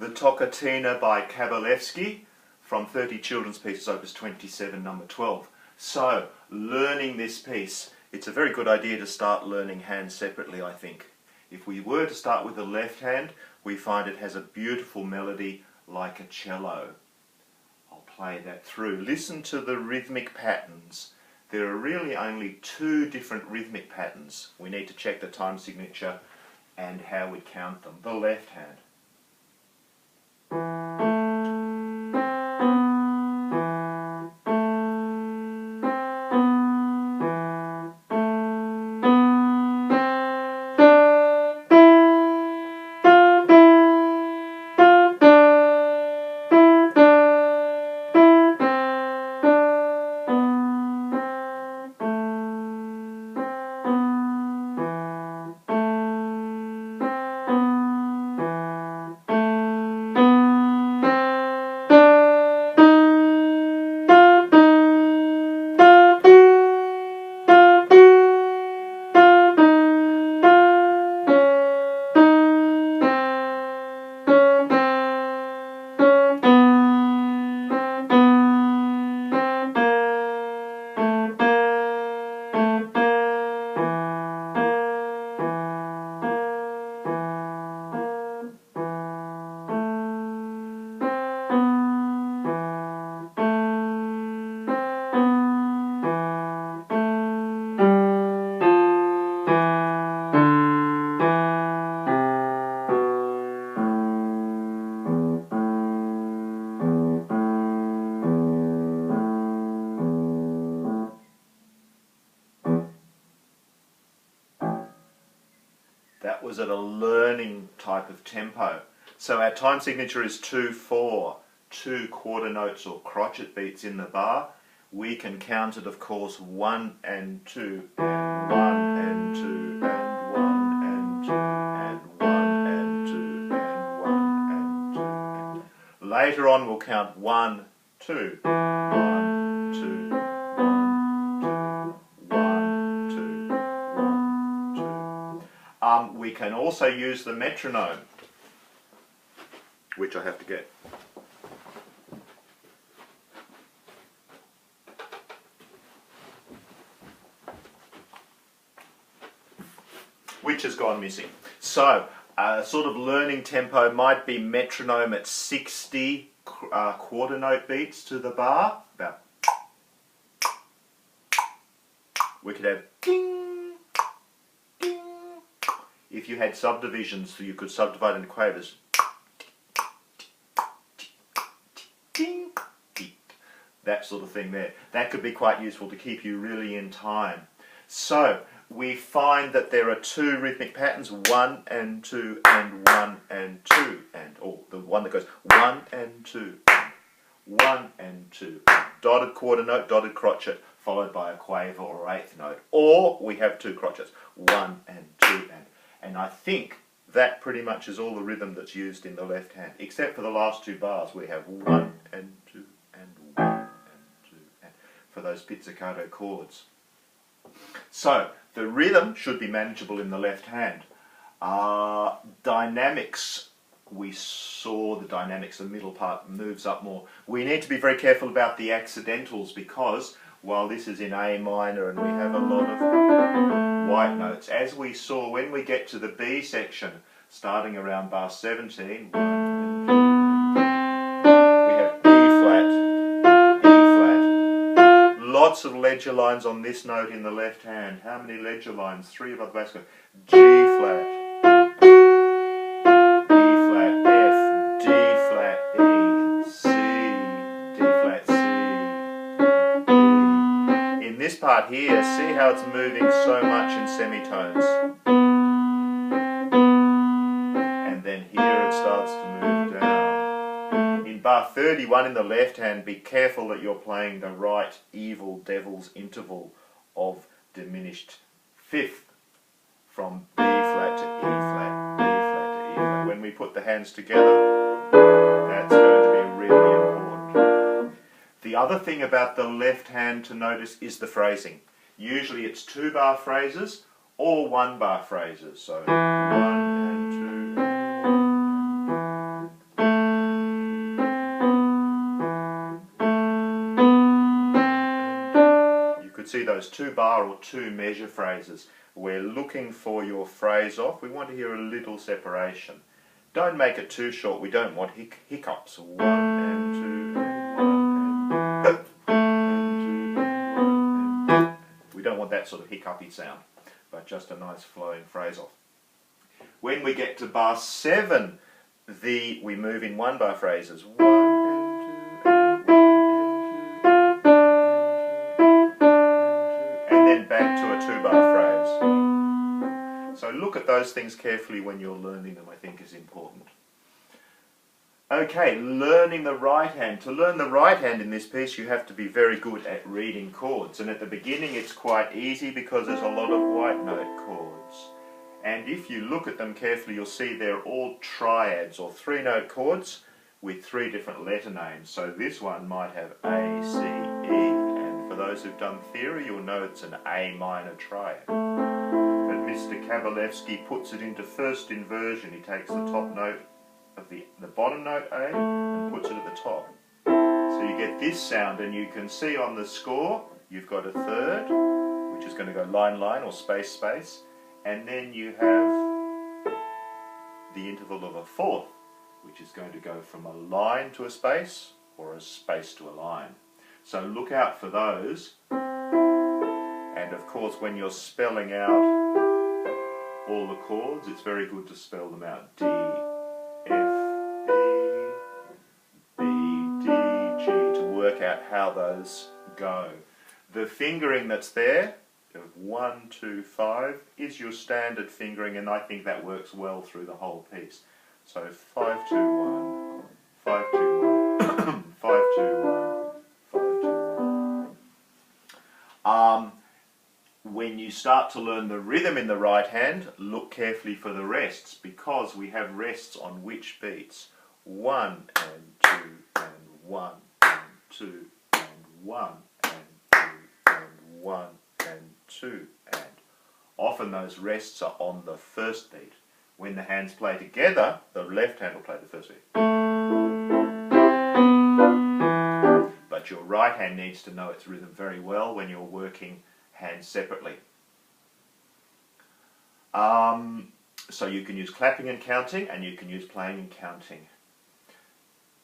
The Toccatina by Kabalevsky from 30 Children's Pieces, Opus 27, number 12. So, learning this piece, it's a very good idea to start learning hands separately, I think. If we were to start with the left hand, we find it has a beautiful melody like a cello. I'll play that through. Listen to the rhythmic patterns. There are really only two different rhythmic patterns. We need to check the time signature and how we count them. The left hand. That was at a learning type of tempo. So our time signature is 2-4, 2 quarter notes or crotchet beats in the bar. We can count it, of course, 1 and 2, and 1 and 2, and 1 and 2, and 1 and 2, and 1 and 2. And later on we'll count 1, 2, 1, 2, 1, 2, 1, 2, 1, 2. We can also use the metronome, which I have to get. Which has gone missing. So, sort of learning tempo might be metronome at 60 quarter note beats to the bar. About. We could have ding, ding. If you had subdivisions, so you could subdivide into quavers. Ding, ding. That sort of thing there. That could be quite useful to keep you really in time. So, we find that there are 2 rhythmic patterns, 1 and 2 and 1 and 2, and or the one that goes 1 and 2 and 1 and 2, dotted quarter note, dotted crotchet, followed by a quaver or eighth note. Or we have 2 crotchets, 1 and 2 and I think that pretty much is all the rhythm that's used in the left hand, except for the last 2 bars. We have 1 and 2 and 1 and 2 and for those pizzicato chords. So, the rhythm should be manageable in the left hand. Dynamics, we saw the dynamics, the middle part moves up more. We need to be very careful about the accidentals because while this is in A minor and we have a lot of white notes, as we saw when we get to the B section, starting around bar 17, 1 and 2, we have E flat, E flat. Lots of ledger lines on this note in the left hand. How many ledger lines? 3 above the bass go G flat, E flat, F, D flat, E, C, D flat, C, D part here, see how it's moving so much in semitones. And then here it starts to move down. In bar 31 in the left hand, be careful that you're playing the right evil devil's interval of diminished fifth from B flat to E flat, B flat to E flat. When we put the hands together, that's going to be really important. The other thing about the left hand to notice is the phrasing. Usually it's 2-bar phrases or 1-bar phrases. So 1 and 2. You could see those 2-bar or 2-measure phrases. We're looking for your phrase off. We want to hear a little separation. Don't make it too short. We don't want hiccups. 1 and 2 and 1 and 2 and 2. We don't want that sort of hiccupy sound, but just a nice flowing phrase off. When we get to bar 7, we move in 1-bar phrases. 1 and 2 and 1 and 2 and then back to a 2-bar phrase. So look at those things carefully when you're learning them, I think is important. Okay, learning the right hand. To learn the right hand in this piece, you have to be very good at reading chords. And at the beginning it's quite easy because there's a lot of white note chords. And if you look at them carefully, you'll see they're all triads or 3-note chords with 3 different letter names. So this one might have A, C, E. And for those who've done theory, you'll know it's an A minor triad. Mr. Kabalevsky puts it into first inversion. He takes the top note of the bottom note A and puts it at the top. So you get this sound, and you can see on the score you've got a third, which is going to go line line or space space, and then you have the interval of a fourth, which is going to go from a line to a space or a space to a line. So look out for those. And of course, when you're spelling out all the chords, it's very good to spell them out. D, F, E, B, D, G, to work out how those go. The fingering that's there, of 1, 2, 5, is your standard fingering, and I think that works well through the whole piece. So 5, 2, 1, 5, 2, 1, 5, 2, 1, 5, 2, 1. When you start to learn the rhythm in the right hand, look carefully for the rests, because we have rests on which beats. 1 and 2 and 1 and 2 and 1 and 2 and 1 and 2 and. Often those rests are on the first beat. When the hands play together, the left hand will play the first beat. But your right hand needs to know its rhythm very well when you're working hands separately. So you can use clapping and counting, and you can use playing and counting.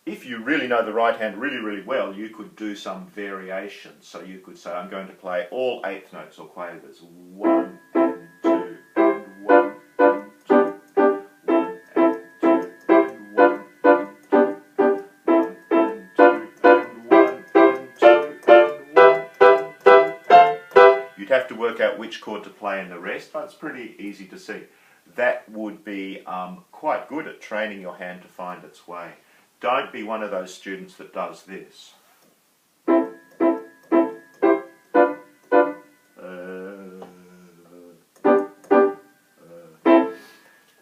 If you really know the right hand really well, you could do some variations. So you could say, I'm going to play all 8th notes or quavers. 1 and 2 and 1 and 2 and 1 and 2 and 1 and 2 and 1 and 2 and 1 and 2 and 1. You'd have to work out which chord to play in the rest, but it's pretty easy to see. That would be quite good at training your hand to find its way. Don't be one of those students that does this.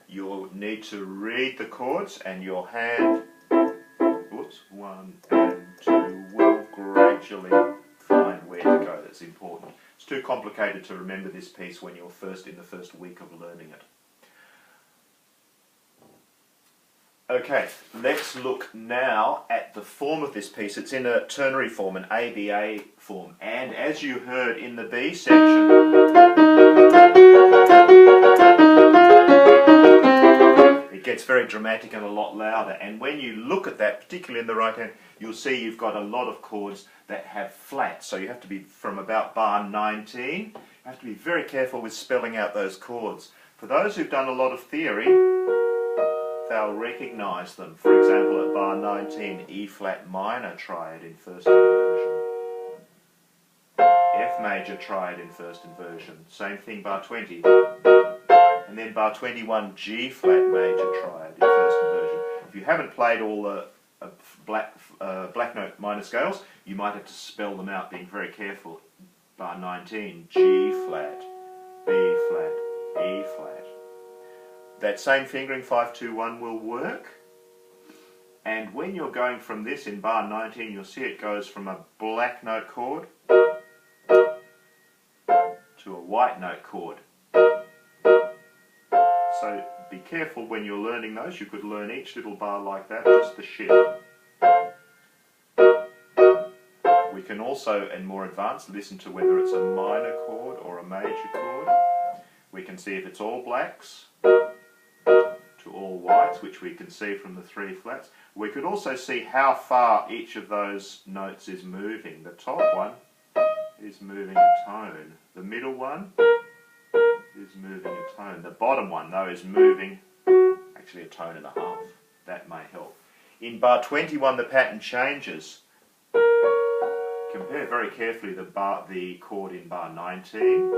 You'll need to read the chords, and your hand, 1 and 2, will gradually find where to go. That's important. It's too complicated to remember this piece when you're in the first week of learning it. Okay, let's look now at the form of this piece. It's in a ternary form, an ABA form, and as you heard in the B section, it gets very dramatic and a lot louder. And when you look at that, particularly in the right hand, you'll see you've got a lot of chords that have flats. So you have to be, from about bar 19, you have to be very careful with spelling out those chords. For those who've done a lot of theory, they'll recognise them. For example, at bar 19, E flat minor triad in first inversion. F major triad in first inversion. Same thing, bar 20. And then bar 21, G flat major triad in first inversion. If you haven't played all the black note minor scales, you might have to spell them out, being very careful. Bar 19, G flat, B flat, E flat. That same fingering 5-2-1 will work. And when you're going from this in bar 19, you'll see it goes from a black note chord to a white note chord. So be careful when you're learning those. You could learn each little bar like that, just the shift. We can also, and more advanced, listen to whether it's a minor chord or a major chord. We can see if it's all blacks to all whites, which we can see from the 3 flats. We could also see how far each of those notes is moving. The top one is moving a tone. The middle one is moving a tone. The bottom one, though, is moving actually a tone and a half. That may help. In bar 21, the pattern changes. Compare very carefully the chord in bar 19,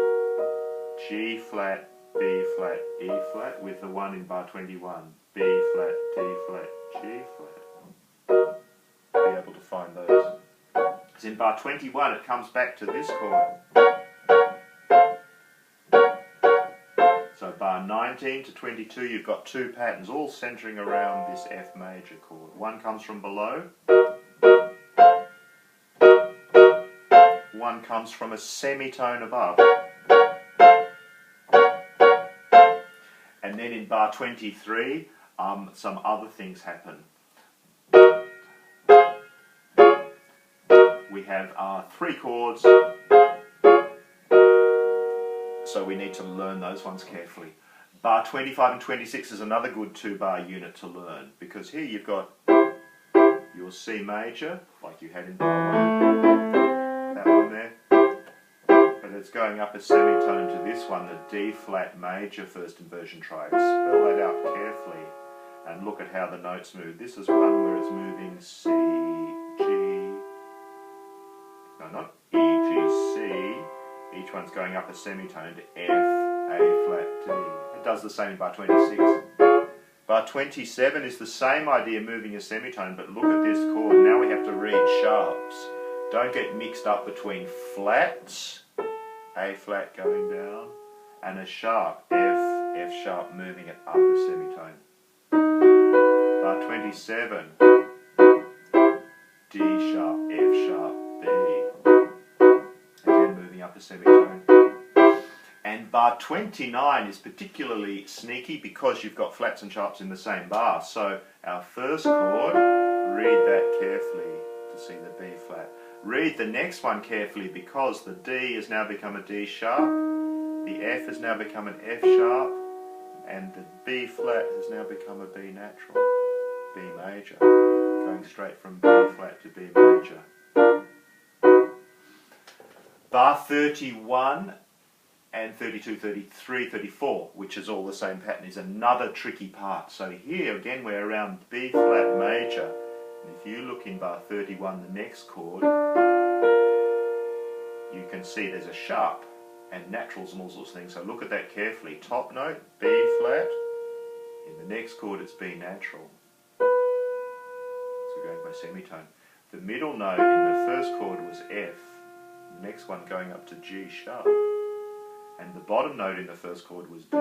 G flat, B flat, E flat, with the one in bar 21, B flat, D flat, G flat. Be able to find those. As in bar 21, it comes back to this chord. So bar 19 to 22, you've got 2 patterns, all centering around this F major chord. One comes from below. One comes from a semitone above. And then in bar 23, some other things happen. We have 3 chords, so we need to learn those ones carefully. Bar 25 and 26 is another good 2-bar unit to learn, because here you've got your C major, like you had in bar 1, that one there, but it's going up a semitone to this one, the D flat major first inversion triad. Spell that out carefully and look at how the notes move. This is one where it's moving C, G, no, not E, G, C. Each one's going up a semitone to F, A flat, D. It does the same in bar 26. Bar 27 is the same idea, moving a semitone, but look at this chord. Now we have to read sharps. Don't get mixed up between flats, A flat going down, and a sharp, F, F sharp, moving it up a semitone. Bar 27, D sharp, F sharp, B. Again moving up a semitone. And bar 29 is particularly sneaky because you've got flats and sharps in the same bar. So our first chord, read that carefully to see the B flat. Read the next one carefully because the D has now become a D sharp, the F has now become an F sharp, and the B flat has now become a B natural, B major, going straight from B flat to B major. Bar 31 and 32, 33, 34, which is all the same pattern, is another tricky part. So here again we're around B flat major, and if you look in bar 31, the next chord, you can see there's a sharp and naturals and all sorts of things, so look at that carefully. Top note, B flat, in the next chord it's B natural. So we're going by semitone. The middle note in the first chord was F, the next one going up to G sharp, and the bottom note in the first chord was D.